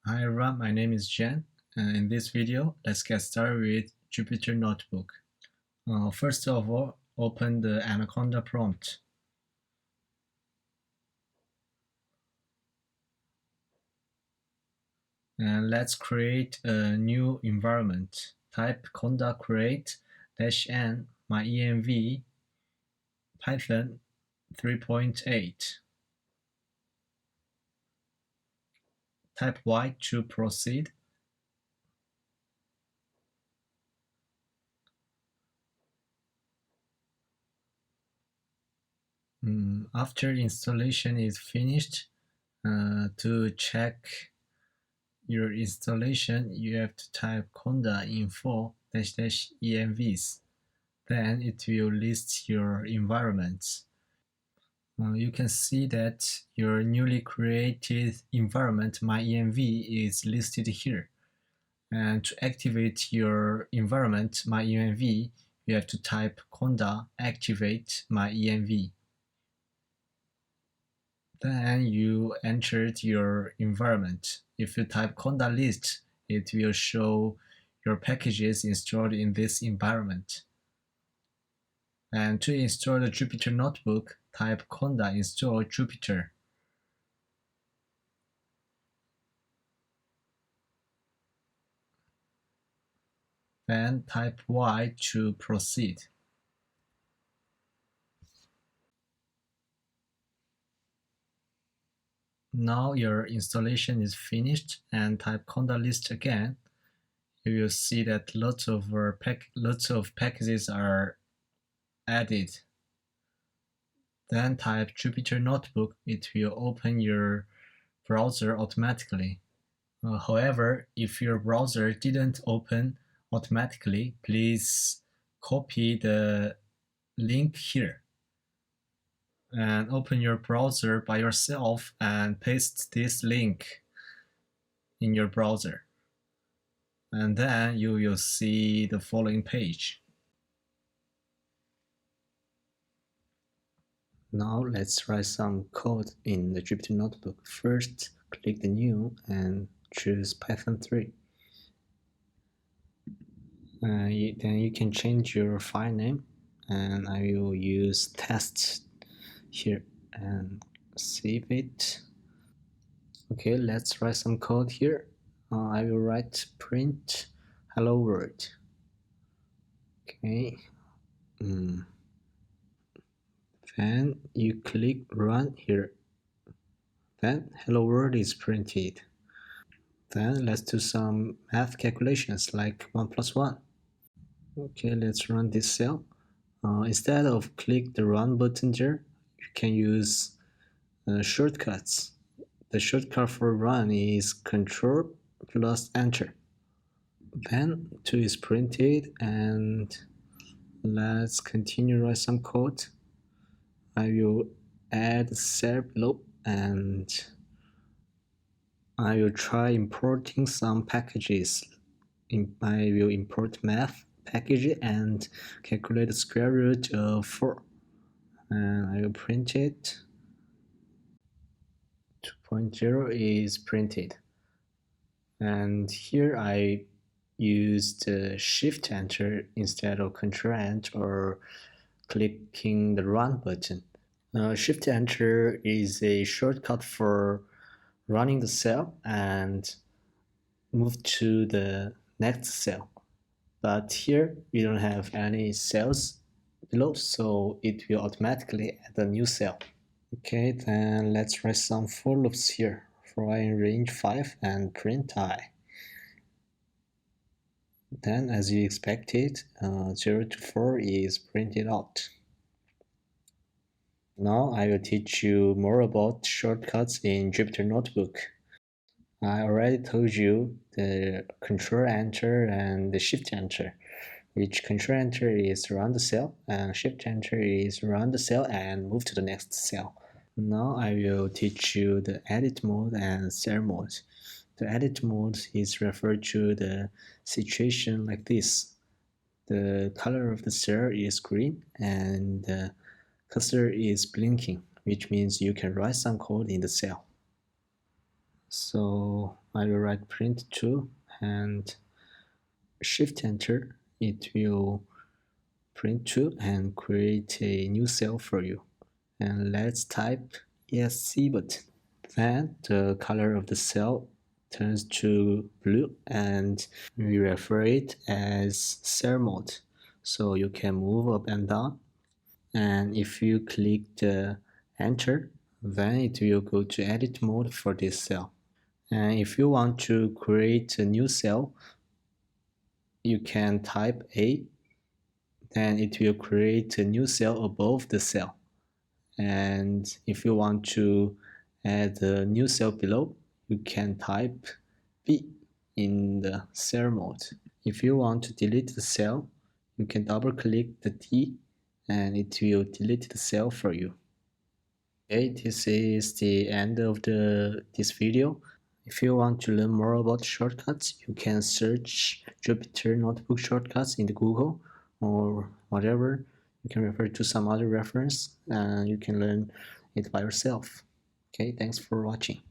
Hi everyone, my name is Jen. In this video, let's get started with Jupyter Notebook. First of all, open the Anaconda prompt. And let's create a new environment. Type conda create -n myenv Python 3.8. Type Y to proceed. After installation is finished, to check your installation, you have to type conda info -envs. Then it will list your environments. You can see that your newly created environment myenv is listed here. And to activate your environment myenv, you have to type conda activate myenv. Then you entered your environment. If you type conda list, it will show your packages installed in this environment. And to install the Jupyter Notebook, type conda install Jupyter. Then type Y to proceed. Now your installation is finished, and type conda list again. You will see that lots of packages are added. Then type Jupyter Notebook. It will open your browser automatically. However, if your browser didn't open automatically, please copy the link here and open your browser by yourself and paste this link in your browser. And then you will see the following page. Now let's write some code in the Jupyter Notebook. First, click the New and choose Python 3. Then you can change your file name, and I will use test here and save it. Okay, let's write some code here. I will write print hello world. Okay. Then you click run here. Then hello world is printed. Then let's do some math calculations like 1 plus 1. Okay, let's run this cell. Instead of click the run button there, you can use shortcuts. The shortcut for run is Control plus Enter. Then 2 is printed, and let's continue write some code. I will add cell below, and I will try importing some packages. I will import math package and calculate the square root of 4. And I will print it. 2.0 is printed. And here I used Shift Enter instead of Control Enter or clicking the Run button. Shift Enter is a shortcut for running the cell and move to the next cell. But here we don't have any cells below, so it will automatically add a new cell. Okay, then let's write some for loops here. For I in range 5 and print I. Then, as you expected, 0 to 4 is printed out. Now I will teach you more about shortcuts in Jupyter Notebook. I already told you the Control Enter and the Shift Enter, which Control Enter is run the cell and Shift Enter is run the cell and move to the next cell. Now I will teach you the edit mode and cell mode. The edit mode is referred to the situation like this. The color of the cell is green and the cursor is blinking, which means you can write some code in the cell. So I will write print 2 and shift enter. It will print 2 and create a new cell for you. And let's type ESC button. Then the color of the cell turns to blue and we refer it as cell mode. So you can move up and down. And if you click the enter, then it will go to edit mode for this cell. And if you want to create a new cell, you can type A, then it will create a new cell above the cell. And if you want to add a new cell below, you can type B in the cell mode. If you want to delete the cell, you can double click the D and it will delete the cell for you. Okay, this is the end of this video. If you want to learn more about shortcuts, you can search Jupyter notebook shortcuts in the Google or whatever. You can refer to some other reference and you can learn it by yourself. Okay, thanks for watching.